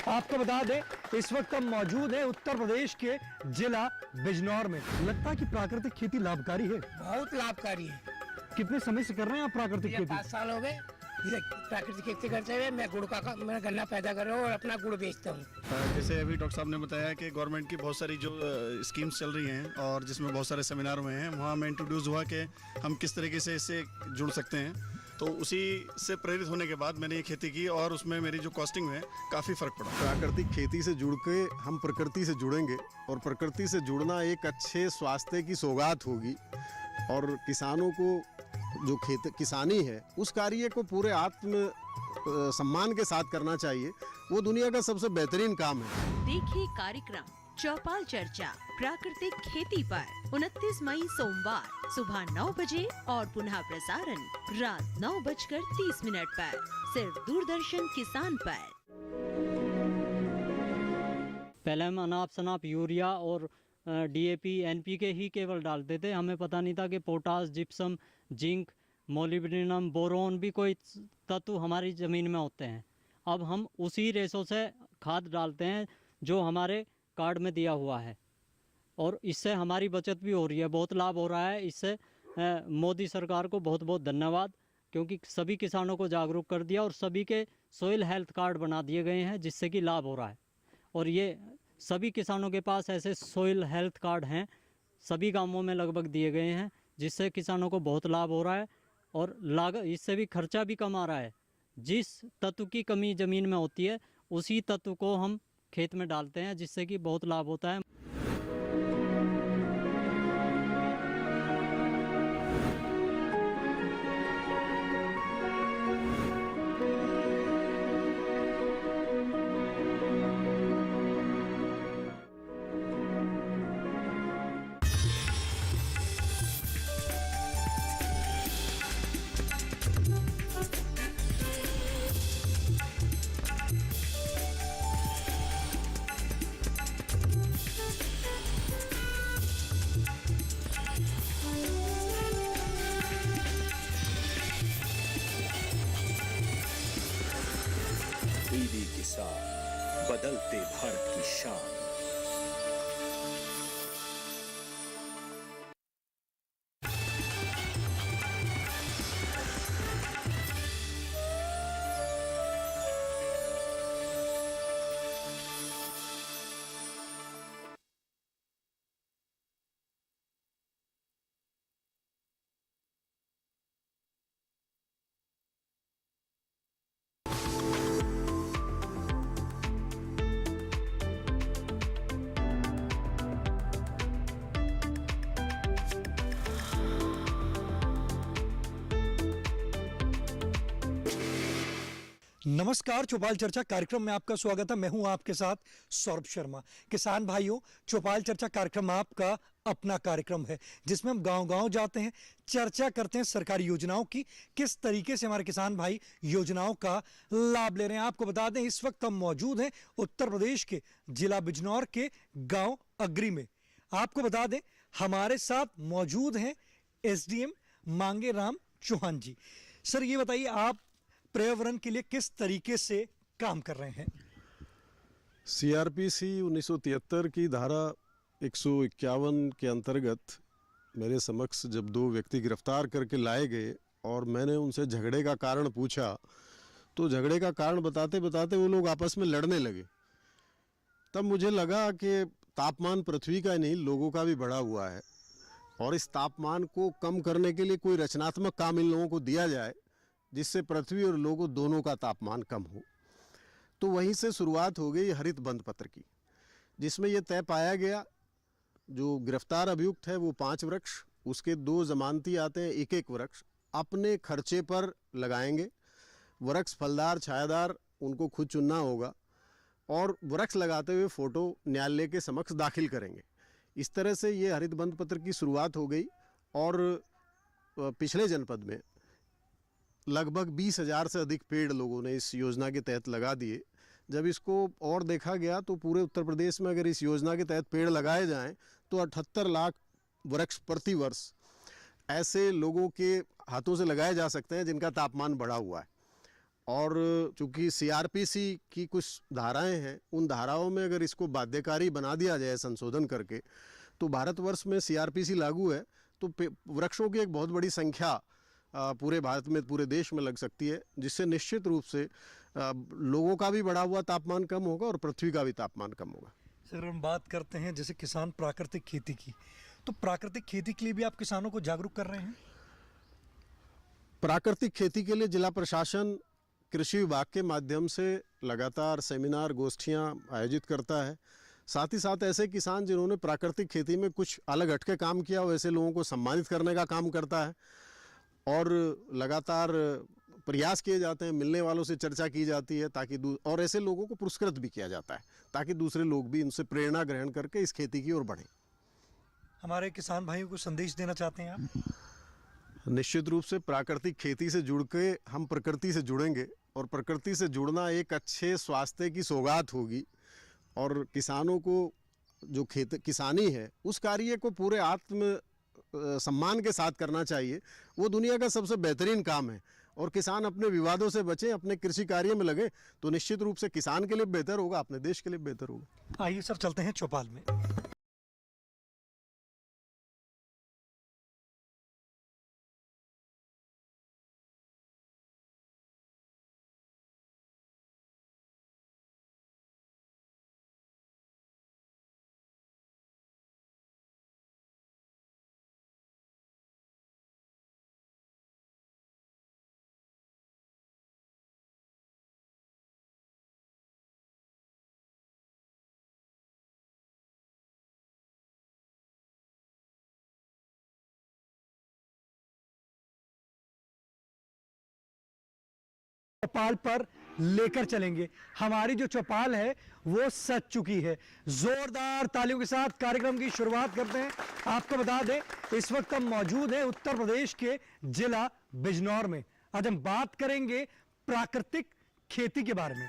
आपको बता दें, इस वक्त हम मौजूद हैं उत्तर प्रदेश के जिला बिजनौर में। लगता है कि प्राकृतिक खेती लाभकारी है। बहुत लाभकारी है। कितने समय से कर रहे हैं आप प्राकृतिक खेती? 5 साल हो गए प्राकृतिक खेती करते हुए। मैं गुड़ का मैं गन्ना पैदा कर रहा हूँ और अपना गुड़ बेचता हूँ। जैसे अभी डॉक्टर साहब ने बताया कि गवर्नमेंट की बहुत सारी जो स्कीम्स चल रही हैं और जिसमें बहुत सारे सेमिनार हुए हैं, वहाँ मैं इंट्रोड्यूस हुआ कि हम किस तरीके से इससे जुड़ सकते हैं। तो उसी से प्रेरित होने के बाद मैंने ये खेती की और उसमें मेरी जो कॉस्टिंग है काफ़ी फ़र्क पड़ा। प्राकृतिक खेती से जुड़ के हम प्रकृति से जुड़ेंगे और प्रकृति से जुड़ना एक अच्छे स्वास्थ्य की सौगात होगी। और किसानों को जो किसानी है उस कार्य को पूरे आत्म सम्मान के साथ करना चाहिए। वो दुनिया का सबसे बेहतरीन काम है। देखिए कार्यक्रम चौपाल चर्चा प्राकृतिक खेती पर 29 मई सोमवार सुबह 9 बजे और पुनः प्रसारण रात 9:30 पर सिर्फ दूरदर्शन किसान पर। पहले हम अनाप शनाप यूरिया और DAP NPK ही केवल डालते थे। हमें पता नहीं था कि potash, gypsum, zinc, molybdenum, boron भी कोई तत्व हमारी ज़मीन में होते हैं। अब हम उसी रेशों से खाद डालते हैं जो हमारे कार्ड में दिया हुआ है और इससे हमारी बचत भी हो रही है, बहुत लाभ हो रहा है। इससे मोदी सरकार को बहुत बहुत धन्यवाद, क्योंकि सभी किसानों को जागरूक कर दिया और सभी के सोइल हेल्थ कार्ड बना दिए गए हैं, जिससे कि लाभ हो रहा है। और ये सभी किसानों के पास ऐसे सोइल हेल्थ कार्ड हैं, सभी गांवों में लगभग दिए गए हैं, जिससे किसानों को बहुत लाभ हो रहा है और लागत इससे भी खर्चा भी कम आ रहा है। जिस तत्व की कमी ज़मीन में होती है उसी तत्व को हम खेत में डालते हैं, जिससे कि बहुत लाभ होता है। बदलते भारत की शान। नमस्कार, चौपाल चर्चा कार्यक्रम में आपका स्वागत है। मैं हूं आपके साथ सौरभ शर्मा। किसान भाइयों, चौपाल चर्चा कार्यक्रम आपका अपना कार्यक्रम है, जिसमें हम गांव-गांव जाते हैं, चर्चा करते हैं सरकारी योजनाओं की, किस तरीके से हमारे किसान भाई योजनाओं का लाभ ले रहे हैं। आपको बता दें, इस वक्त हम मौजूद हैं उत्तर प्रदेश के जिला बिजनौर के गाँव अगरी में। आपको बता दें, हमारे साथ मौजूद हैं SDM मांगे राम चौहान जी। सर, ये बताइए, आप पर्यावरण के लिए किस तरीके से काम कर रहे हैं? CRPC 1973 की धारा 151 के अंतर्गत मेरे समक्ष जब 2 व्यक्ति गिरफ्तार करके लाए गए और मैंने उनसे झगड़े का कारण पूछा, तो झगड़े का कारण बताते बताते वो लोग आपस में लड़ने लगे। तब मुझे लगा कि तापमान पृथ्वी का नहीं, लोगों का भी बढ़ा हुआ है और इस तापमान को कम करने के लिए कोई रचनात्मक काम इन लोगों को दिया जाए, जिससे पृथ्वी और लोगों दोनों का तापमान कम हो। तो वहीं से शुरुआत हो गई हरित बंध पत्र की, जिसमें यह तय पाया गया जो गिरफ्तार अभियुक्त है वो 5 वृक्ष, उसके 2 जमानती आते हैं 1-1 वृक्ष अपने खर्चे पर लगाएंगे। वृक्ष फलदार छायादार उनको खुद चुनना होगा और वृक्ष लगाते हुए फ़ोटो न्यायालय के समक्ष दाखिल करेंगे। इस तरह से ये हरित बंध पत्र की शुरुआत हो गई और पिछले जनपद में लगभग 20,000 से अधिक पेड़ लोगों ने इस योजना के तहत लगा दिए। जब इसको और देखा गया तो पूरे उत्तर प्रदेश में अगर इस योजना के तहत पेड़ लगाए जाएं तो 78 लाख वृक्ष प्रति वर्ष ऐसे लोगों के हाथों से लगाए जा सकते हैं जिनका तापमान बढ़ा हुआ है। और चूंकि सीआरपीसी की कुछ धाराएं हैं, उन धाराओं में अगर इसको बाध्यकारी बना दिया जाए संशोधन करके, तो भारतवर्ष में सीआरपीसी लागू है तो वृक्षों की एक बहुत बड़ी संख्या पूरे भारत में, पूरे देश में लग सकती है, जिससे निश्चित रूप से लोगों का भी बढ़ा हुआ तापमान कम होगा और पृथ्वी का भी तापमान कम होगा। सर, हम बात करते हैं जैसे किसान प्राकृतिक खेती की, तो प्राकृतिक खेती के लिए भी आप किसानों को जागरूक कर रहे हैं? प्राकृतिक खेती के लिए जिला प्रशासन कृषि विभाग के माध्यम से लगातार सेमिनार गोष्ठियां आयोजित करता है। साथ ही साथ ऐसे किसान जिन्होंने प्राकृतिक खेती में कुछ अलग हटके काम किया, वैसे लोगों को सम्मानित करने का काम करता है और लगातार प्रयास किए जाते हैं, मिलने वालों से चर्चा की जाती है ताकि और ऐसे लोगों को पुरस्कृत भी किया जाता है ताकि दूसरे लोग भी इनसे प्रेरणा ग्रहण करके इस खेती की ओर बढ़ें। हमारे किसान भाइयों को संदेश देना चाहते हैं आप? निश्चित रूप से प्राकृतिक खेती से जुड़ के हम प्रकृति से जुड़ेंगे और प्रकृति से जुड़ना एक अच्छे स्वास्थ्य की सौगात होगी और किसानों को जो किसानी है उस कार्य को पूरे आत्म सम्मान के साथ करना चाहिए। वो दुनिया का सबसे बेहतरीन काम है और किसान अपने विवादों से बचें, अपने कृषि कार्य में लगे तो निश्चित रूप से किसान के लिए बेहतर होगा, अपने देश के लिए बेहतर होगा। आइए सर, चलते हैं चौपाल में। चौपाल पर लेकर चलेंगे। हमारी जो चौपाल है वो सज चुकी है। जोरदार तालियों के साथ कार्यक्रम की शुरुआत करते हैं। आपको बता दें, इस वक्त हम मौजूद हैं उत्तर प्रदेश के जिला बिजनौर में। आज हम बात करेंगे प्राकृतिक खेती के बारे में।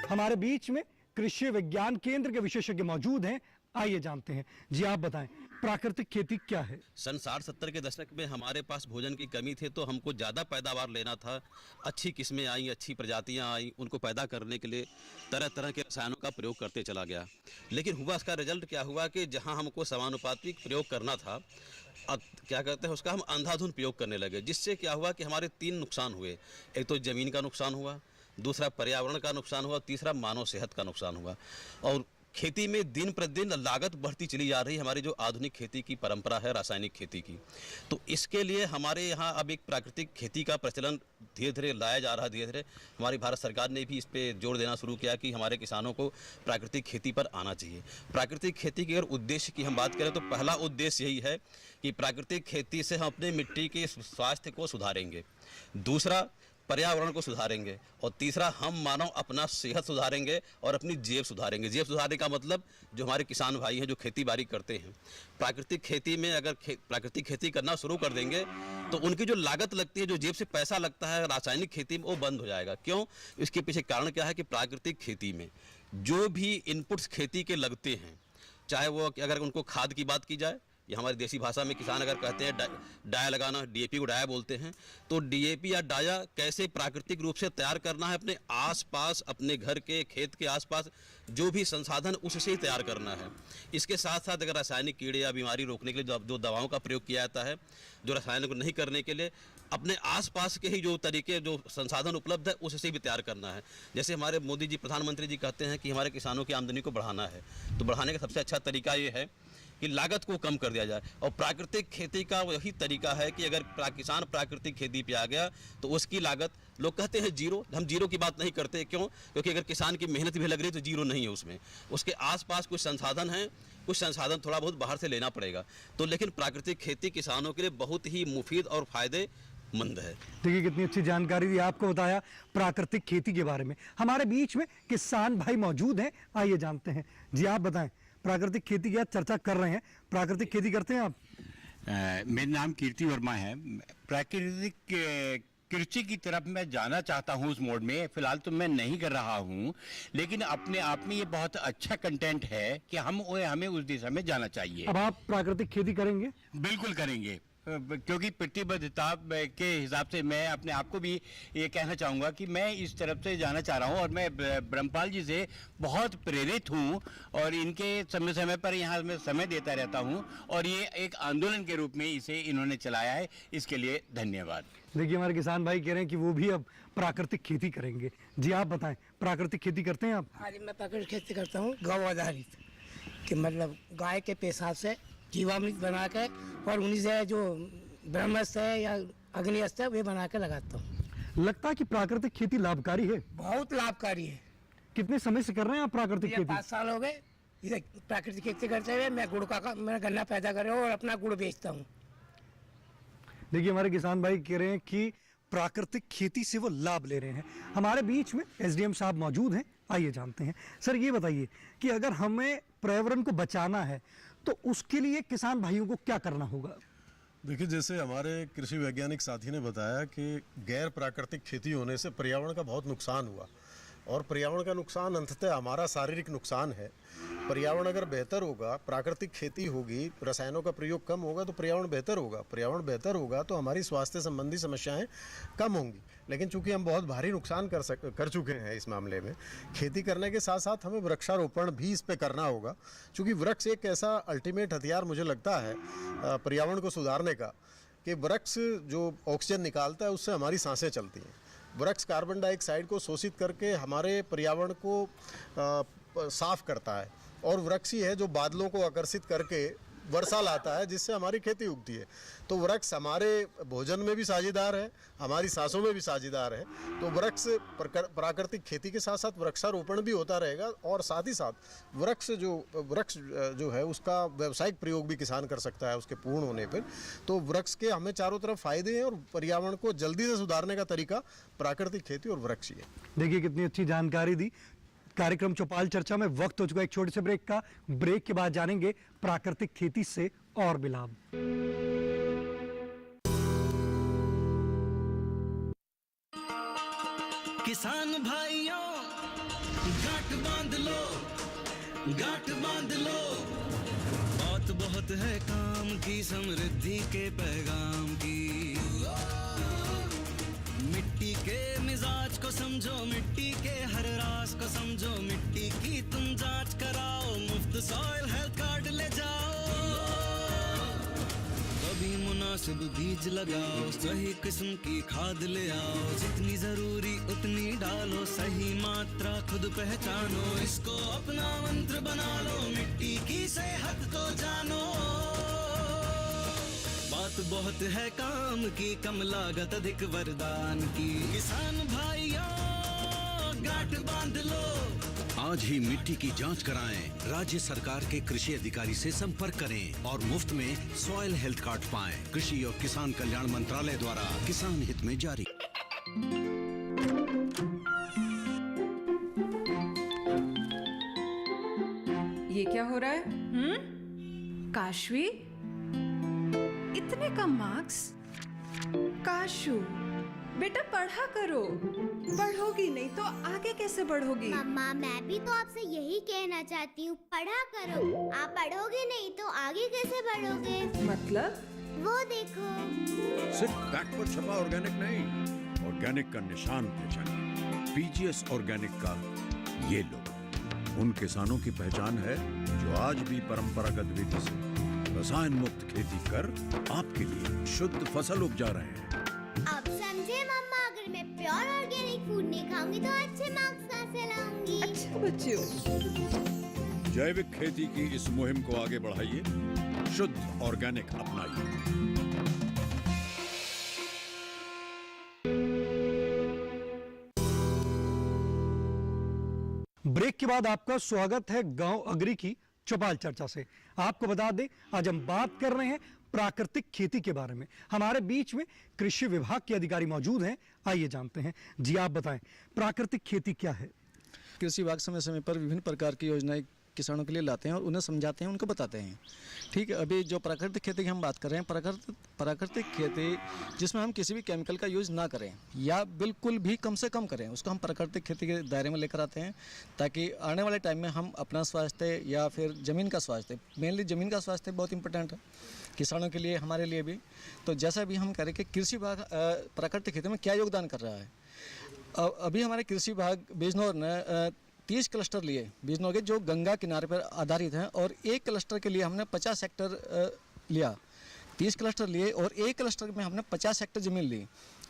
हमारे बीच में कृषि विज्ञान केंद्र के विशेषज्ञ मौजूद हैं। आइए जानते हैं। जी, आप बताएं, प्राकृतिक खेती क्या है? सन 60-70 के दशक में हमारे पास भोजन की कमी थी तो हमको ज़्यादा पैदावार लेना था। अच्छी किस्में आई, अच्छी प्रजातियां आई, उनको पैदा करने के लिए तरह तरह के रसायनों का प्रयोग करते चला गया। लेकिन हुआ इसका रिजल्ट क्या हुआ कि जहां हमको समानुपातिक प्रयोग करना था, अब क्या करते हैं उसका हम अंधाधुंध प्रयोग करने लगे, जिससे क्या हुआ कि हमारे 3 नुकसान हुए। एक तो ज़मीन का नुकसान हुआ, दूसरा पर्यावरण का नुकसान हुआ, तीसरा मानव सेहत का नुकसान हुआ। और खेती में दिन प्रतिदिन लागत बढ़ती चली जा रही है। हमारी जो आधुनिक खेती की परंपरा है रासायनिक खेती की, तो इसके लिए हमारे यहाँ अब एक प्राकृतिक खेती का प्रचलन धीरे धीरे लाया जा रहा है। धीरे धीरे हमारी भारत सरकार ने भी इस पे जोर देना शुरू किया कि हमारे किसानों को प्राकृतिक खेती पर आना चाहिए। प्राकृतिक खेती के अगर उद्देश्य की हम बात करें तो पहला उद्देश्य यही है कि प्राकृतिक खेती से हम अपने मिट्टी के स्वास्थ्य को सुधारेंगे, दूसरा पर्यावरण को सुधारेंगे और तीसरा हम मानव अपना सेहत सुधारेंगे और अपनी जेब सुधारेंगे। जेब सुधारने का मतलब जो हमारे किसान भाई हैं जो खेती बाड़ी करते हैं, प्राकृतिक खेती में अगर प्राकृतिक खेती करना शुरू कर देंगे तो उनकी जो लागत लगती है, जो जेब से पैसा लगता है रासायनिक खेती में, वो बंद हो जाएगा। क्यों? इसके पीछे कारण क्या है कि प्राकृतिक खेती में जो भी इनपुट्स खेती के लगते हैं, चाहे वो अगर उनको खाद की बात की जाए, ये हमारी देसी भाषा में किसान अगर कहते हैं डाया लगाना, डीएपी को डाया बोलते हैं, तो डीएपी या डाया कैसे प्राकृतिक रूप से तैयार करना है, अपने आसपास, अपने घर के खेत के आसपास जो भी संसाधन उससे ही तैयार करना है। इसके साथ साथ अगर रासायनिक कीड़े या बीमारी रोकने के लिए जो दवाओं का प्रयोग किया जाता है, जो रासायनिक नहीं करने के लिए अपने आसपास के ही जो तरीके, जो संसाधन उपलब्ध है उससे भी तैयार करना है। जैसे हमारे मोदी जी, प्रधानमंत्री जी कहते हैं कि हमारे किसानों की आमदनी को बढ़ाना है, तो बढ़ाने का सबसे अच्छा तरीका ये है कि लागत को कम कर दिया जाए। और प्राकृतिक खेती का वही तरीका है कि अगर किसान प्राकृतिक खेती पे आ गया तो उसकी लागत, लोग कहते हैं जीरो, हम जीरो की बात नहीं करते। क्यों? क्योंकि अगर किसान की मेहनत भी लग रही है तो जीरो नहीं है उसमें, उसके आसपास कुछ संसाधन हैं, कुछ संसाधन थोड़ा बहुत बाहर से लेना पड़ेगा। तो लेकिन प्राकृतिक खेती किसानों के लिए बहुत ही मुफीद और फायदेमंद है। देखिए कितनी अच्छी जानकारी दी, आपको बताया प्राकृतिक खेती के बारे में। हमारे बीच में किसान भाई मौजूद हैं, आइए जानते हैं। जी आप बताएं, प्राकृतिक खेती की आज चर्चा कर रहे हैं, प्राकृतिक खेती करते हैं आप? मेरा नाम कीर्ति वर्मा है। प्राकृतिक कृषि की तरफ मैं जाना चाहता हूं उस मोड में। फिलहाल तो मैं नहीं कर रहा हूं, लेकिन अपने आप में ये बहुत अच्छा कंटेंट है कि हमें उस दिशा में जाना चाहिए। अब आप प्राकृतिक खेती करेंगे? बिल्कुल करेंगे, क्योंकि प्रतिबद्धता के हिसाब से मैं अपने आप को भी ये कहना चाहूँगा कि मैं इस तरफ से जाना चाह रहा हूँ। और मैं ब्रह्मपाल जी से बहुत प्रेरित हूँ और इनके समय समय पर यहाँ मैं समय देता रहता हूँ, और ये एक आंदोलन के रूप में इसे इन्होंने चलाया है, इसके लिए धन्यवाद। देखिए हमारे किसान भाई कह रहे हैं कि वो भी अब प्राकृतिक खेती करेंगे। जी आप बताएं, प्राकृतिक खेती करते हैं आप? हाँ जी, मैं प्राकृतिक खेती करता हूँ, गौ आधारित, कि मतलब गाय के पेशाब से जीवामृत बना के और उन्हीं से जो ब्रह्मास्त्र है या अग्निअस्त्र है वे बना के लगाता हूँ। लगता है कि प्राकृतिक खेती लाभकारी है? बहुत लाभकारी है। कितने समय से कर रहे हैं आप प्राकृतिक ये खेती? 5 साल हो गए इधर प्राकृतिक खेती करते हुए। मैं गुड़ का मैं गन्ना पैदा कर रहा हूँ और अपना गुड़ बेचता हूँ। देखिए हमारे किसान भाई कह रहे हैं कि प्राकृतिक खेती से वो लाभ ले रहे हैं। हमारे बीच में एसडीएम साहब मौजूद हैं, आइए जानते हैं। सर ये बताइए कि अगर हमें पर्यावरण को बचाना है तो उसके लिए किसान भाइयों को क्या करना होगा? देखिए, जैसे हमारे कृषि वैज्ञानिक साथी ने बताया कि गैर प्राकृतिक खेती होने से पर्यावरण का बहुत नुकसान हुआ, और पर्यावरण का नुकसान अंततः हमारा शारीरिक नुकसान है। पर्यावरण अगर बेहतर होगा, प्राकृतिक खेती होगी, रसायनों का प्रयोग कम होगा तो पर्यावरण बेहतर होगा। पर्यावरण बेहतर होगा तो हमारी स्वास्थ्य संबंधी समस्याएं कम होंगी। लेकिन चूंकि हम बहुत भारी नुकसान कर चुके हैं इस मामले में, खेती करने के साथ साथ हमें वृक्षारोपण भी इस पे करना होगा। चूंकि वृक्ष एक ऐसा अल्टीमेट हथियार मुझे लगता है पर्यावरण को सुधारने का, कि वृक्ष जो ऑक्सीजन निकालता है उससे हमारी सांसें चलती हैं। वृक्ष कार्बन डाइऑक्साइड को शोषित करके हमारे पर्यावरण को साफ करता है, और वृक्ष ही है जो बादलों को आकर्षित करके वर्षा लाता है, जिससे हमारी खेती उगती है। तो वृक्ष हमारे भोजन में भी साझेदार है, हमारी सांसों में भी साझेदार है। तो वृक्ष प्राकृतिक खेती के साथ साथ वृक्षारोपण भी होता रहेगा, और साथ ही साथ वृक्ष जो है उसका व्यावसायिक प्रयोग भी किसान कर सकता है उसके पूर्ण होने पर। तो वृक्ष के हमें चारों तरफ फायदे हैं, और पर्यावरण को जल्दी से सुधारने का तरीका प्राकृतिक खेती और वृक्ष ही है। देखिए कितनी अच्छी जानकारी दी। कार्यक्रम चौपाल चर्चा में वक्त हो चुका है एक छोटे से ब्रेक का। ब्रेक के बाद जानेंगे प्राकृतिक खेती से और भी लाभ। किसान भाइयों गांठ बांध लो, गांठ बांध लो, बात बहुत है काम की, समृद्धि के पैगाम की। मिट्टी के मिजाज को समझो, मिट्टी के हर राज को समझो, मिट्टी की तुम जांच कराओ, मुफ्त सॉइल हेल्थ कार्ड ले जाओ। कभी मुनासिब बीज लगाओ, सही किस्म की खाद ले आओ, जितनी जरूरी उतनी डालो, सही मात्रा खुद पहचानो, इसको अपना मंत्र बना लो, मिट्टी की सेहत को जानो। बात बहुत है काम की, कम लागत अधिक वरदान की। किसान भाइयों गांठ बांध लो, आज ही मिट्टी की जांच कराएं। राज्य सरकार के कृषि अधिकारी से संपर्क करें और मुफ्त में सॉइल हेल्थ कार्ड पाएं। कृषि और किसान कल्याण मंत्रालय द्वारा किसान हित में जारी। ये क्या हो रहा है? काशवी, इतने कम मार्क्स? काशू बेटा पढ़ा करो, पढ़ोगी नहीं तो आगे कैसे बढ़ोगी? मम्मा मैं भी तो आपसे यही कहना चाहती हूँ, पढ़ा करो। आप पढ़ोगे नहीं तो आगे कैसे बढ़ोगे? मतलब? वो देखो, सिर्फ बैक पर छपा ऑर्गेनिक नहीं, ऑर्गेनिक का निशान पहचानिए। पीजीएस ऑर्गेनिक का ये लोगो उन किसानों की पहचान है जो आज भी परंपरागत विधि से रसायन मुक्त खेती कर आपके लिए शुद्ध फसल उपजा रहे हैं। अब समझे मम्मा, अगर मैं प्योर ऑर्गेनिक फूड नहीं खाऊंगी तो अच्छे मार्क्स कहाँ से लाऊंगी? अच्छा बच्चों, जैविक खेती की इस मुहिम को आगे बढ़ाइए, शुद्ध ऑर्गेनिक अपनाइए। ब्रेक के बाद आपका स्वागत है गांव अगरी की चौपाल चर्चा से। आपको बता दें, आज हम बात कर रहे हैं प्राकृतिक खेती के बारे में। हमारे बीच में कृषि विभाग के अधिकारी मौजूद हैं, आइए जानते हैं। जी आप बताएं, प्राकृतिक खेती क्या है? कृषि विभाग समय समय पर विभिन्न प्रकार की योजनाएं किसानों के लिए लाते हैं और उन्हें समझाते हैं, उनको बताते हैं। ठीक है, अभी जो प्राकृतिक खेती की हम बात कर रहे हैं, प्राकृतिक खेती जिसमें हम किसी भी केमिकल का यूज़ ना करें या बिल्कुल भी कम से कम करें, उसको हम प्राकृतिक खेती के दायरे में लेकर आते हैं, ताकि आने वाले टाइम में हम अपना स्वास्थ्य या फिर ज़मीन का स्वास्थ्य, मेनली ज़मीन का स्वास्थ्य बहुत इंपॉर्टेंट है किसानों के लिए, हमारे लिए भी। तो जैसा भी हम करें कि कृषि विभाग प्राकृतिक खेती में क्या योगदान कर रहा है। अभी हमारे कृषि विभाग बिजनौर ने 30 क्लस्टर लिए बिजनौर के, जो गंगा किनारे पर आधारित हैं, और एक क्लस्टर के लिए हमने 50 हेक्टर लिया। 30 क्लस्टर लिए और एक क्लस्टर में हमने 50 हेक्टर ज़मीन ली।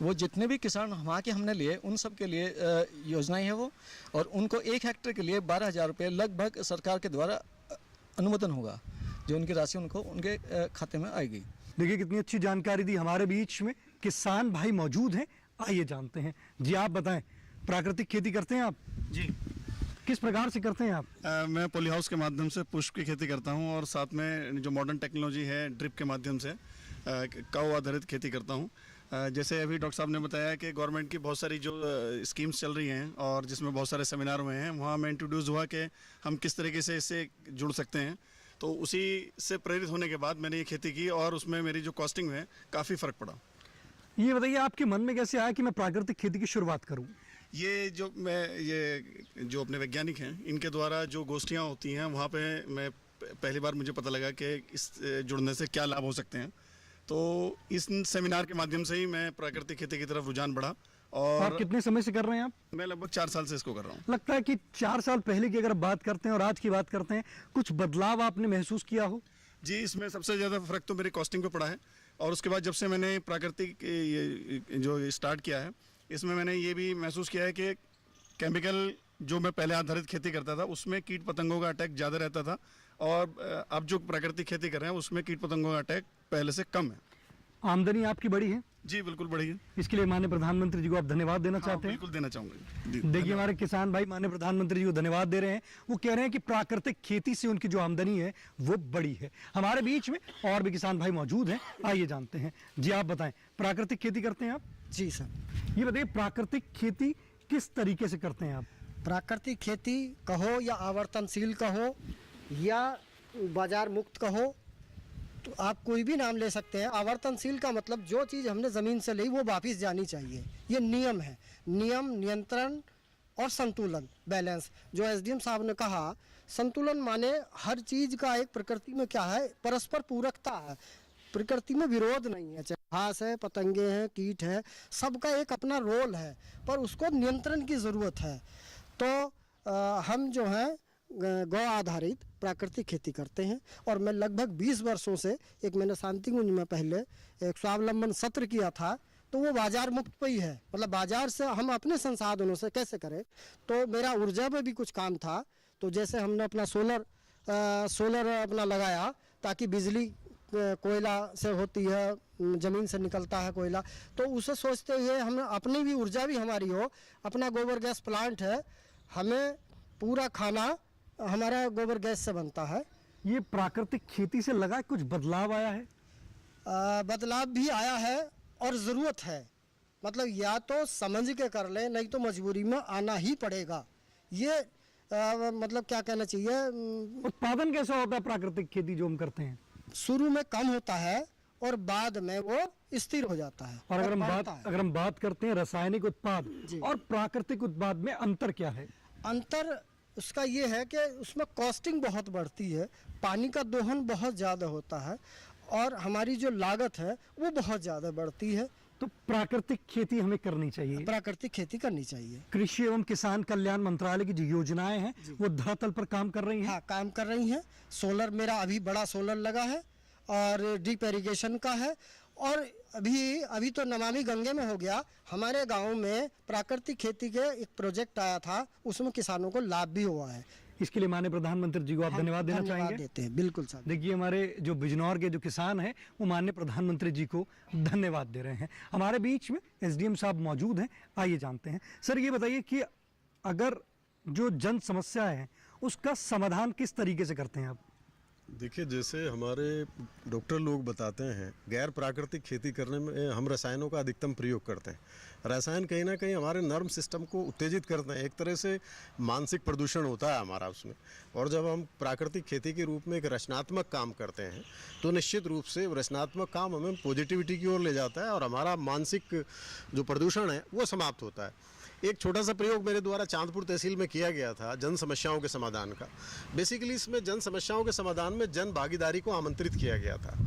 वो जितने भी किसान वहाँ के हमने लिए, उन सब के लिए योजनाएं हैं वो, और उनको 1 हेक्टर के लिए 12,000 रुपये लगभग सरकार के द्वारा अनुमोदन होगा, जो उनकी राशि उनको उनके खाते में आएगी। देखिए कितनी अच्छी जानकारी दी। हमारे बीच में किसान भाई मौजूद हैं, आइए जानते हैं। जी आप बताएं, प्राकृतिक खेती करते हैं आप? जी। किस प्रकार से करते हैं आप? मैं पॉली हाउस के माध्यम से पुष्प की खेती करता हूं, और साथ में जो मॉडर्न टेक्नोलॉजी है ड्रिप के माध्यम से काऊ आधारित खेती करता हूं। जैसे अभी डॉक्टर साहब ने बताया कि गवर्नमेंट की बहुत सारी जो स्कीम्स चल रही हैं और जिसमें बहुत सारे सेमिनार हुए हैं, वहाँ मैं इंट्रोड्यूस हुआ कि हम किस तरीके से इससे जुड़ सकते हैं। तो उसी से प्रेरित होने के बाद मैंने ये खेती की, और उसमें मेरी जो कॉस्टिंग है काफ़ी फ़र्क पड़ा। ये बताइए, आपके मन में कैसे आया कि मैं प्राकृतिक खेती की शुरुआत करूं? ये जो अपने वैज्ञानिक हैं, इनके द्वारा जो गोष्ठियाँ होती हैं, वहाँ पे मैं पहली बार मुझे पता लगा कि इस जुड़ने से क्या लाभ हो सकते हैं। तो इस सेमिनार के माध्यम से ही मैं प्राकृतिक खेती की तरफ रुझान बढ़ा। और आप कितने समय से कर रहे हैं आप? मैं लगभग 4 साल से इसको कर रहा हूँ। लगता है कि 4 साल पहले की अगर बात करते हैं और आज की बात करते हैं, कुछ बदलाव आपने महसूस किया हो? जी, इसमें सबसे ज़्यादा फ़र्क तो मेरी कॉस्टिंग पे पड़ा है। और उसके बाद जब से मैंने प्राकृतिक ये जो स्टार्ट किया है, इसमें मैंने ये भी महसूस किया है कि केमिकल जो मैं पहले आधारित खेती करता था, उसमें कीट पतंगों का अटैक ज़्यादा रहता था, और अब जो प्राकृतिक खेती कर रहे हैं उसमें कीट पतंगों का अटैक पहले से कम है। आमदनी आपकी बढ़ी है? जी बिल्कुल बढ़ी है। इसके लिए माननीय प्रधानमंत्री जी को आप धन्यवाद देना चाहते हैं? बिल्कुल देना चाहूँगा। देखिए, हमारे किसान भाई माननीय प्रधानमंत्री जी को धन्यवाद दे रहे हैं। वो कह रहे हैं कि प्राकृतिक खेती से उनकी जो आमदनी है वो बड़ी है। हमारे बीच में और भी किसान भाई मौजूद हैं, आइए जानते हैं। जी आप बताएं, प्राकृतिक खेती करते हैं आप? जी सर। ये बताइए, प्राकृतिक खेती किस तरीके से करते हैं आप? प्राकृतिक खेती कहो या आवर्तनशील कहो या बाजार मुक्त कहो, तो आप कोई भी नाम ले सकते हैं। आवर्तनशील का मतलब जो चीज़ हमने ज़मीन से ली वो वापस जानी चाहिए, ये नियम है। नियम, नियंत्रण और संतुलन, बैलेंस। जो एसडीएम साहब ने कहा, संतुलन माने हर चीज़ का एक प्रकृति में क्या है, परस्पर पूरकता है। प्रकृति में विरोध नहीं है, चाहे घास है, पतंगे हैं, कीट है, सबका एक अपना रोल है, पर उसको नियंत्रण की ज़रूरत है। तो हम जो है गौ आधारित प्राकृतिक खेती करते हैं, और मैं लगभग 20 वर्षों से, एक मैंने शांतिकुंज में पहले एक स्वावलंबन सत्र किया था, तो वो बाजार मुक्त पे ही है। मतलब बाजार से हम अपने संसाधनों से कैसे करें। तो मेरा ऊर्जा में भी कुछ काम था, तो जैसे हमने अपना सोलर अपना लगाया, ताकि बिजली कोयला से होती है, ज़मीन से निकलता है कोयला, तो उसे सोचते हुए हम अपनी भी ऊर्जा भी हमारी हो। अपना गोबर गैस प्लांट है, हमें पूरा खाना हमारा गोबर गैस से बनता है। ये प्राकृतिक खेती से लगा कुछ बदलाव आया है? बदलाव भी आया है और ज़रूरत है। मतलब या तो समझ के कर ले, नहीं तो मजबूरी में आना ही पड़ेगा। ये मतलब क्या कहना चाहिए। उत्पादन कैसा होता है प्राकृतिक खेती जो हम करते हैं? शुरू में कम होता है और बाद में वो स्थिर हो जाता है। और अगर हम बात करते हैं रासायनिक उत्पाद और प्राकृतिक उत्पाद में अंतर क्या है? अंतर उसका ये है कि उसमें कॉस्टिंग बहुत बढ़ती है, पानी का दोहन बहुत ज़्यादा होता है, और हमारी जो लागत है वो बहुत ज़्यादा बढ़ती है। तो प्राकृतिक खेती हमें करनी चाहिए। प्राकृतिक खेती करनी चाहिए। कृषि एवं किसान कल्याण मंत्रालय की जो योजनाएं हैं वो धरातल पर काम कर रही हैं? हाँ, काम कर रही हैं। सोलर, मेरा अभी बड़ा सोलर लगा है, और ड्रिप इरिगेशन का है, और अभी तो नमामि गंगे में हो गया। हमारे गांव में प्राकृतिक खेती के एक प्रोजेक्ट आया था, उसमें किसानों को लाभ भी हुआ है। इसके लिए माननीय प्रधानमंत्री जी को आप धन्यवाद देना चाहेंगे? देते हैं, बिल्कुल साहब। देखिए हमारे जो बिजनौर के जो किसान हैं वो माननीय प्रधानमंत्री जी को धन्यवाद दे रहे हैं। हमारे बीच में एसडीएम साहब मौजूद हैं, आइए जानते हैं। सर ये बताइए कि अगर जो जन समस्याएं हैं उसका समाधान किस तरीके से करते हैं आप? देखिए, जैसे हमारे डॉक्टर लोग बताते हैं, गैर प्राकृतिक खेती करने में हम रसायनों का अधिकतम प्रयोग करते हैं। रसायन कहीं ना कहीं हमारे नर्व सिस्टम को उत्तेजित करते हैं, एक तरह से मानसिक प्रदूषण होता है हमारा उसमें। और जब हम प्राकृतिक खेती के रूप में एक रचनात्मक काम करते हैं तो निश्चित रूप से रचनात्मक काम हमें पॉजिटिविटी की ओर ले जाता है और हमारा मानसिक जो प्रदूषण है वो समाप्त होता है। एक छोटा सा प्रयोग मेरे द्वारा चांदपुर तहसील में किया गया था जन समस्याओं के समाधान का। बेसिकली इसमें जन समस्याओं के समाधान में जन भागीदारी को आमंत्रित किया गया था।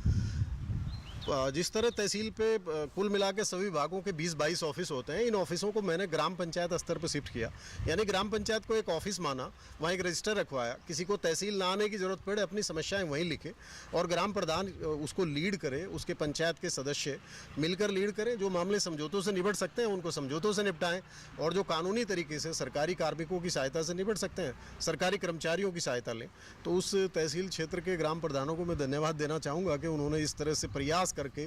जिस तरह तहसील पे कुल मिला के सभी विभागों के 20-22 ऑफिस होते हैं, इन ऑफिसों को मैंने ग्राम पंचायत स्तर पर शिफ्ट किया। यानी ग्राम पंचायत को एक ऑफिस माना, वहाँ एक रजिस्टर रखवाया, किसी को तहसील ना आने की ज़रूरत पड़े, अपनी समस्याएं वहीं लिखे और ग्राम प्रधान उसको लीड करे, उसके पंचायत के सदस्य मिलकर लीड करें। जो मामले समझौतों से निपट सकते हैं उनको समझौतों से निपटाएं और जो कानूनी तरीके से सरकारी कार्मिकों की सहायता से निपट सकते हैं, सरकारी कर्मचारियों की सहायता लें। तो उस तहसील क्षेत्र के ग्राम प्रधानों को मैं धन्यवाद देना चाहूँगा कि उन्होंने इस तरह से प्रयास करके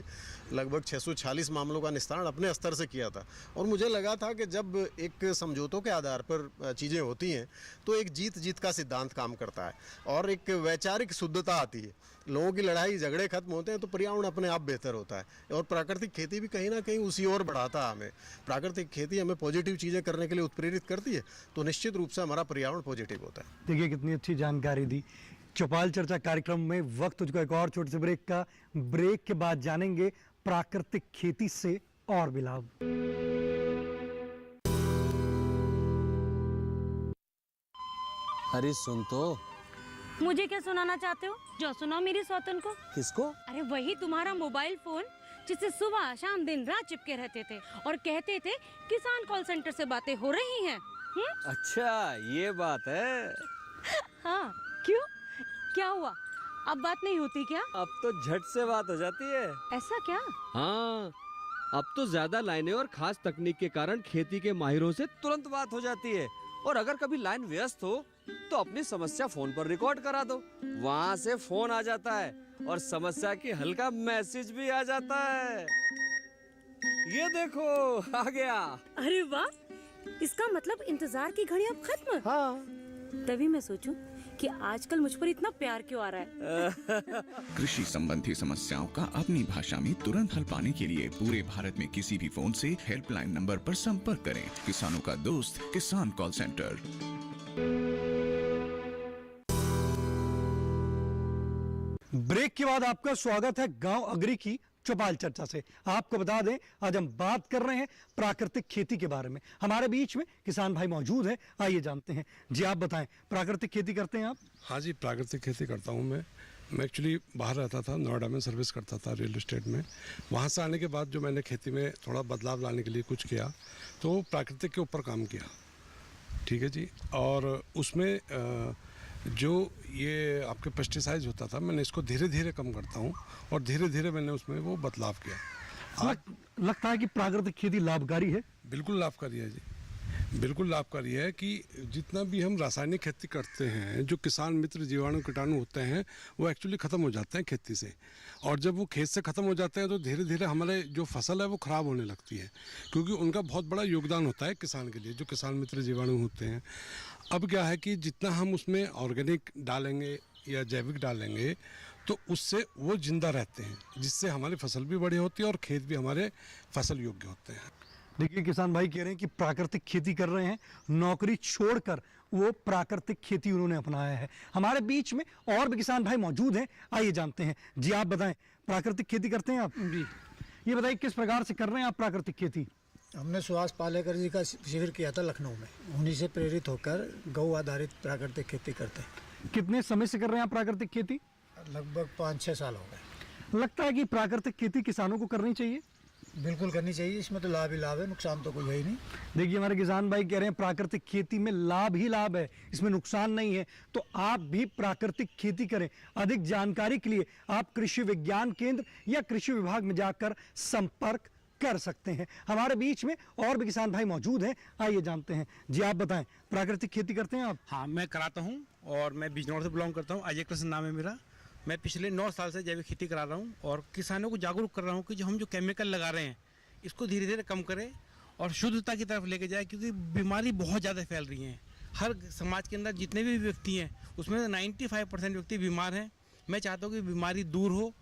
लगभग 646 मामलों का निस्तारण अपने स्तर से किया था। और मुझे लगा था कि जब एक समझौतों के आधार पर चीज़ें होती हैं तो एक जीत जीत का सिद्धांत काम करता है और एक वैचारिक शुद्धता आती है। लोगों की लड़ाई झगड़े खत्म होते हैं तो पर्यावरण अपने आप बेहतर होता है और प्राकृतिक खेती भी कहीं ना कहीं उसी ओर बढ़ाता है हमें। प्राकृतिक खेती हमें पॉजिटिव चीज़ें करने के लिए उत्प्रेरित करती है तो निश्चित रूप से हमारा पर्यावरण पॉजिटिव होता है। देखिए कितनी अच्छी जानकारी दी। चौपाल चर्चा कार्यक्रम में वक्त तुझको एक और छोटे से ब्रेक का। ब्रेक के बाद जानेंगे प्राकृतिक खेती से और भी लाभ। अरे सुन तो। मुझे क्या सुनाना चाहते हो? जो सुनाओ मेरी सौतन को। किसको? अरे वही तुम्हारा मोबाइल फोन जिससे सुबह शाम दिन रात चिपके रहते थे और कहते थे किसान कॉल सेंटर से बातें हो रही हैं। अच्छा ये बात है। हाँ क्यों, क्या हुआ? अब बात नहीं होती क्या? अब तो झट से बात हो जाती है। ऐसा क्या? हाँ, अब तो ज्यादा लाइनें और खास तकनीक के कारण खेती के माहिरों से तुरंत बात हो जाती है। और अगर कभी लाइन व्यस्त हो तो अपनी समस्या फोन पर रिकॉर्ड करा दो, वहाँ से फोन आ जाता है और समस्या की हल का मैसेज भी आ जाता है। ये देखो आ गया। अरे वाह, इसका मतलब इंतजार की घड़ी अब खत्म। हाँ। तभी मैं सोचूं कि आजकल मुझ पर इतना प्यार क्यों आ रहा है। कृषि संबंधी समस्याओं का अपनी भाषा में तुरंत हल पाने के लिए पूरे भारत में किसी भी फोन से हेल्पलाइन नंबर पर संपर्क करें। किसानों का दोस्त किसान कॉल सेंटर। ब्रेक के बाद आपका स्वागत है गांव अग्री की चौपाल चर्चा से। आपको बता दें आज हम बात कर रहे हैं प्राकृतिक खेती के बारे में। हमारे बीच में किसान भाई मौजूद हैं, आइए जानते हैं। जी आप बताएं, प्राकृतिक खेती करते हैं आप? हाँ जी, प्राकृतिक खेती करता हूँ मैं एक्चुअली बाहर रहता था, नोएडा में सर्विस करता था रियल एस्टेट में। वहाँ से आने के बाद जो मैंने खेती में थोड़ा बदलाव लाने के लिए कुछ किया तो प्राकृतिक के ऊपर काम किया। ठीक है जी। और उसमें जो ये आपके पेस्टिसाइड होता था मैंने इसको धीरे धीरे कम करता हूँ और धीरे धीरे मैंने उसमें वो बदलाव किया। लगता है कि प्राकृतिक खेती लाभकारी है? बिल्कुल लाभकारी है जी, बिल्कुल लाभकारी है कि जितना भी हम रासायनिक खेती करते हैं, जो किसान मित्र जीवाणु कीटाणु होते हैं वो एक्चुअली ख़त्म हो जाते हैं खेती से। और जब वो खेत से ख़त्म हो जाते हैं तो धीरे धीरे हमारे जो फसल है वो ख़राब होने लगती है, क्योंकि उनका बहुत बड़ा योगदान होता है किसान के लिए, जो किसान मित्र जीवाणु होते हैं। अब क्या है कि जितना हम उसमें ऑर्गेनिक डालेंगे या जैविक डालेंगे तो उससे वो जिंदा रहते हैं, जिससे हमारी फसल भी बड़ी होती है और खेत भी हमारे फसल योग्य होते हैं। देखिए किसान भाई कह रहे हैं कि प्राकृतिक खेती कर रहे हैं, नौकरी छोड़कर वो प्राकृतिक खेती उन्होंने अपनाया है। हमारे बीच में और भी किसान भाई मौजूद हैं, आइए जानते हैं। जी आप बताएं, प्राकृतिक खेती करते हैं आप? जी। ये बताइए किस प्रकार से कर रहे हैं आप प्राकृतिक खेती? हमने सुभाष पालेकर जी का शिविर किया था लखनऊ में, उन्हीं से प्रेरित होकर गौ आधारित प्राकृतिक खेती करते हैं। कितने समय से कर रहे हैं आप प्राकृतिक खेती? लगभग 5-6 साल हो गए। लगता है कि प्राकृतिक खेती किसानों को करनी चाहिए? बिल्कुल करनी चाहिए, इसमें तो लाभ ही लाभ है, नुकसान तो कोई है ही नहीं। देखिए हमारे किसान भाई कह रहे हैं प्राकृतिक खेती में लाभ ही लाभ है, इसमें नुकसान नहीं है। तो आप भी प्राकृतिक खेती करें। अधिक जानकारी के लिए आप कृषि विज्ञान केंद्र या कृषि विभाग में जाकर संपर्क कर सकते हैं। हमारे बीच में और भी किसान भाई मौजूद हैं, आइए जानते हैं। जी आप बताएं, प्राकृतिक खेती करते हैं आप? हाँ मैं कराता हूँ और मैं बिजनौर से बिलोंग करता हूँ। अजय कृष्ण नाम है मेरा। मैं पिछले 9 साल से जैविक खेती करा रहा हूँ और किसानों को जागरूक कर रहा हूँ कि जो केमिकल लगा रहे हैं इसको धीरे धीरे कम करें और शुद्धता की तरफ लेके जाए, क्योंकि बीमारी बहुत ज़्यादा फैल रही है। हर समाज के अंदर जितने भी व्यक्ति हैं उसमें 95% व्यक्ति बीमार हैं। मैं चाहता हूँ कि बीमारी दूर हो,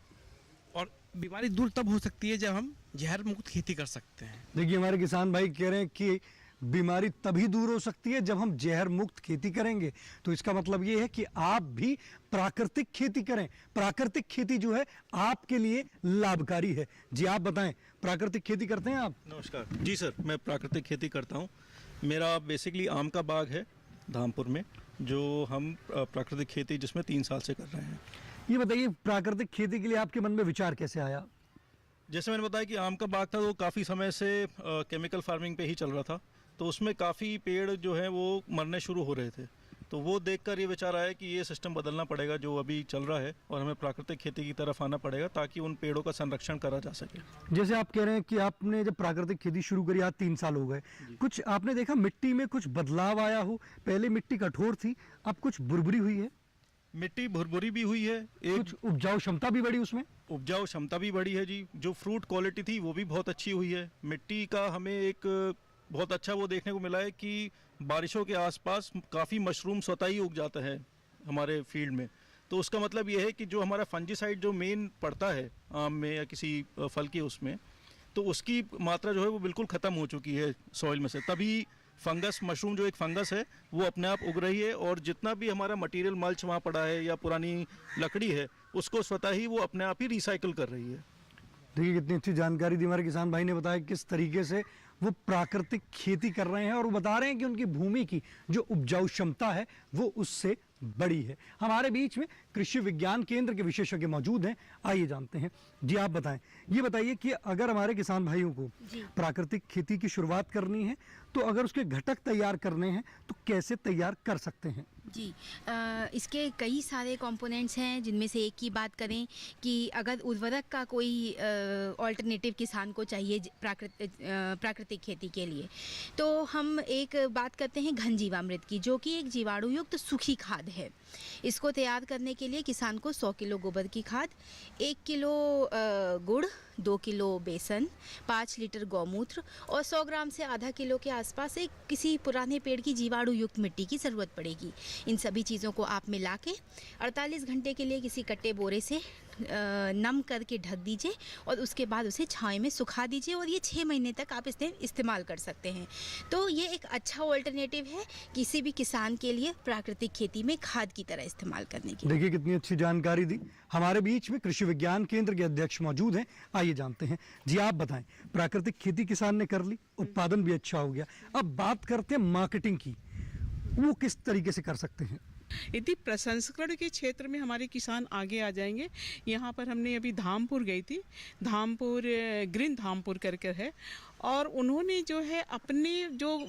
और बीमारी दूर तब हो सकती है जब हम जहर मुक्त खेती कर सकते हैं। देखिए हमारे किसान भाई कह रहे हैं कि बीमारी तभी दूर हो सकती है जब हम जहर मुक्त खेती करेंगे। तो इसका मतलब ये है कि आप भी प्राकृतिक खेती करें। प्राकृतिक खेती जो है आपके लिए लाभकारी है। जी आप बताएं, प्राकृतिक खेती करते हैं आप? नमस्कार जी सर, मैं प्राकृतिक खेती करता हूँ। मेरा बेसिकली आम का बाग है धामपुर में, जो हम प्राकृतिक खेती जिसमें 3 साल से कर रहे हैं। ये बताइए, प्राकृतिक खेती के लिए आपके मन में विचार कैसे आया? जैसे मैंने बताया कि आम का बाग था, वो काफ़ी समय से केमिकल फार्मिंग पे ही चल रहा था, तो उसमें काफ़ी पेड़ जो है वो मरने शुरू हो रहे थे। तो वो देखकर ये विचार आया कि ये सिस्टम बदलना पड़ेगा जो अभी चल रहा है, और हमें प्राकृतिक खेती की तरफ आना पड़ेगा ताकि उन पेड़ों का संरक्षण करा जा सके। जैसे आप कह रहे हैं कि आपने जब प्राकृतिक खेती शुरू करी आज 3 साल हो गए, कुछ आपने देखा मिट्टी में कुछ बदलाव आया हो? पहले मिट्टी कठोर थी, अब कुछ भुरभुरी हुई है? मिट्टी भुरभुरी भी हुई है, कुछ उपजाऊ क्षमता भी बढ़ी उसमें? उपजाऊ क्षमता भी बढ़ी है जी। जो फ्रूट क्वालिटी थी वो भी बहुत अच्छी हुई है। मिट्टी का हमें एक बहुत अच्छा वो देखने को मिला है कि बारिशों के आसपास काफ़ी मशरूम स्वतः ही उग जाता है हमारे फील्ड में। तो उसका मतलब ये है कि जो हमारा फंजीसाइड जो मेन पड़ता है आम में या किसी फल की उसमें, तो उसकी मात्रा जो है वो बिल्कुल ख़त्म हो चुकी है सॉइल में से। तभी फंगस, मशरूम जो एक फंगस है वो अपने आप उग रही है, और जितना भी हमारा मटेरियल मल्च वहाँ पड़ा है या पुरानी लकड़ी है उसको स्वतः ही वो अपने आप ही रिसाइकिल कर रही है। देखिए कितनी अच्छी जानकारी दी हमारे किसान भाई ने, बताया किस तरीके से वो प्राकृतिक खेती कर रहे हैं, और वो बता रहे हैं कि उनकी भूमि की जो उपजाऊ क्षमता है वो उससे बड़ी है। हमारे बीच में कृषि विज्ञान केंद्र के विशेषज्ञ मौजूद हैं, आइए जानते हैं। जी आप बताएं, ये बताइए कि अगर हमारे किसान भाइयों को प्राकृतिक खेती की शुरुआत करनी है तो अगर उसके घटक तैयार करने हैं तो कैसे तैयार कर सकते हैं? जी इसके कई सारे कंपोनेंट्स हैं, जिनमें से एक की बात करें कि अगर उर्वरक का कोई ऑल्टरनेटिव किसान को चाहिए प्राकृतिक खेती के लिए, तो हम एक बात करते हैं घन जीवामृत की, जो कि एक जीवाणुयुक्त सूखी खाद है। इसको तैयार करने के लिए किसान को 100 किलो गोबर की खाद, 1 किलो गुड़, 2 किलो बेसन, 5 लीटर गौमूत्र और 100 ग्राम से आधा किलो के आसपास एक किसी पुराने पेड़ की जीवाणु युक्त मिट्टी की ज़रूरत पड़ेगी। इन सभी चीज़ों को आप मिला के 48 घंटे के लिए किसी कट्टे बोरे से नम करके ढक दीजिए, और उसके बाद उसे छांव में सुखा दीजिए, और ये 6 महीने तक आप इसे इस्तेमाल कर सकते हैं। तो ये एक अच्छा ऑल्टरनेटिव है किसी भी किसान के लिए प्राकृतिक खेती में खाद की तरह इस्तेमाल करने की। देखिए कितनी अच्छी जानकारी दी। हमारे बीच में कृषि विज्ञान केंद्र के अध्यक्ष मौजूद हैं, आइए जानते हैं। जी आप बताएं, प्राकृतिक खेती किसान ने कर ली, उत्पादन भी अच्छा हो गया, अब बात करते हैं मार्केटिंग की, वो किस तरीके से कर सकते हैं? यदि प्रसंस्करण के क्षेत्र में हमारे किसान आगे आ जाएंगे, यहाँ पर हमने अभी धामपुर गई थी, धामपुर ग्रीन धामपुर करके है, और उन्होंने जो है अपने जो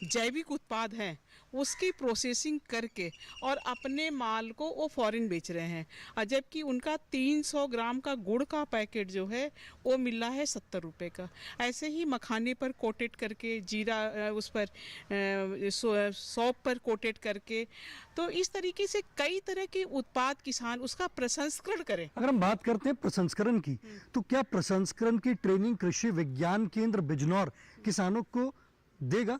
जैविक उत्पाद हैं उसकी प्रोसेसिंग करके और अपने माल को वो फॉरेन बेच रहे हैं। और जबकि उनका 300 ग्राम का गुड़ का पैकेट जो है वो मिल रहा है 70 रुपये का। ऐसे ही मखाने पर कोटेड करके, जीरा उस पर सौंफ पर कोटेड करके, तो इस तरीके से कई तरह के उत्पाद किसान उसका प्रसंस्करण करें। अगर हम बात करते हैं प्रसंस्करण की, तो क्या प्रसंस्करण की ट्रेनिंग कृषि विज्ञान केंद्र बिजनौर किसानों को देगा?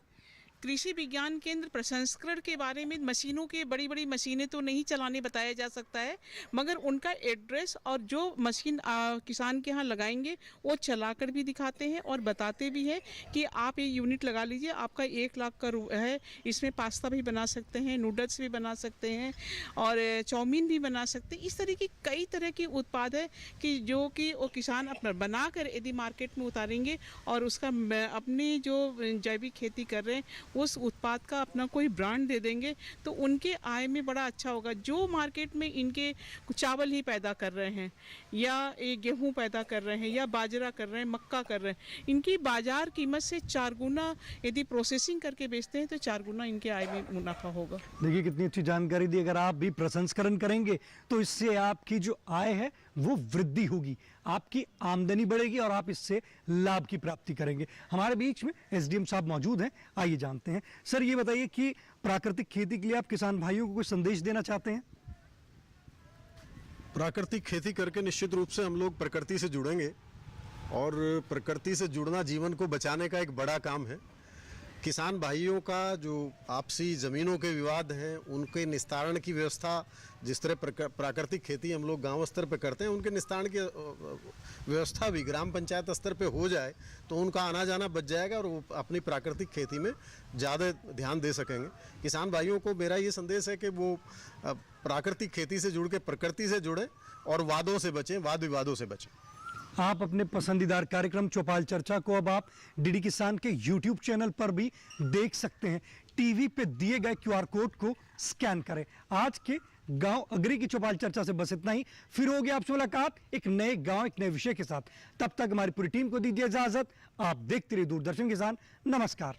कृषि विज्ञान केंद्र प्रसंस्करण के बारे में मशीनों के, बड़ी बड़ी मशीनें तो नहीं चलाने बताया जा सकता है, मगर उनका एड्रेस और जो मशीन किसान के यहाँ लगाएंगे वो चलाकर भी दिखाते हैं और बताते भी हैं कि आप ये यूनिट लगा लीजिए, आपका 1 लाख का है, इसमें पास्ता भी बना सकते हैं, नूडल्स भी बना सकते हैं और चाउमीन भी बना सकते हैं। इस तरह की कई तरह के उत्पाद है कि जो कि वो किसान अपना बनाकर यदि मार्केट में उतारेंगे और उसका अपनी जो जैविक खेती कर रहे हैं उस उत्पाद का अपना कोई ब्रांड दे देंगे, तो उनके आय में बड़ा अच्छा होगा। जो मार्केट में इनके चावल ही पैदा कर रहे हैं या गेहूं पैदा कर रहे हैं या बाजरा कर रहे हैं, मक्का कर रहे हैं, इनकी बाजार कीमत से 4 गुना यदि प्रोसेसिंग करके बेचते हैं तो 4 गुना इनके आय में मुनाफा होगा। देखिए कितनी अच्छी जानकारी दी। अगर आप भी प्रसंस्करण करेंगे तो इससे आपकी जो आय है वो वृद्धि होगी, आपकी आमदनी बढ़ेगी और आप इससे लाभ की प्राप्ति करेंगे। हमारे बीच में एसडीएम साहब मौजूद हैं, आइए जानते हैं। सर ये बताइए कि प्राकृतिक खेती के लिए आप किसान भाइयों को कोई संदेश देना चाहते हैं? प्राकृतिक खेती करके निश्चित रूप से हम लोग प्रकृति से जुड़ेंगे और प्रकृति से जुड़ना जीवन को बचाने का एक बड़ा काम है। किसान भाइयों का जो आपसी ज़मीनों के विवाद हैं उनके निस्तारण की व्यवस्था, जिस तरह प्राकृतिक खेती हम लोग गांव स्तर पे करते हैं, उनके निस्तारण की व्यवस्था भी ग्राम पंचायत स्तर पे हो जाए तो उनका आना जाना बच जाएगा और वो अपनी प्राकृतिक खेती में ज़्यादा ध्यान दे सकेंगे। किसान भाइयों को मेरा ये संदेश है कि वो प्राकृतिक खेती से जुड़ के प्रकृति से जुड़े और वादों से बचें, वाद विवादों से बचें। आप अपने पसंदीदार कार्यक्रम चौपाल चर्चा को अब आप डीडी किसान के यूट्यूब चैनल पर भी देख सकते हैं। टीवी पे दिए गए क्यूआर कोड को स्कैन करें। आज के गांव अग्री की चौपाल चर्चा से बस इतना ही। फिर होगी आपसे मुलाकात एक नए गांव, एक नए विषय के साथ। तब तक हमारी पूरी टीम को दीजिए इजाजत। आप देखते रहिए दूरदर्शन किसान। नमस्कार।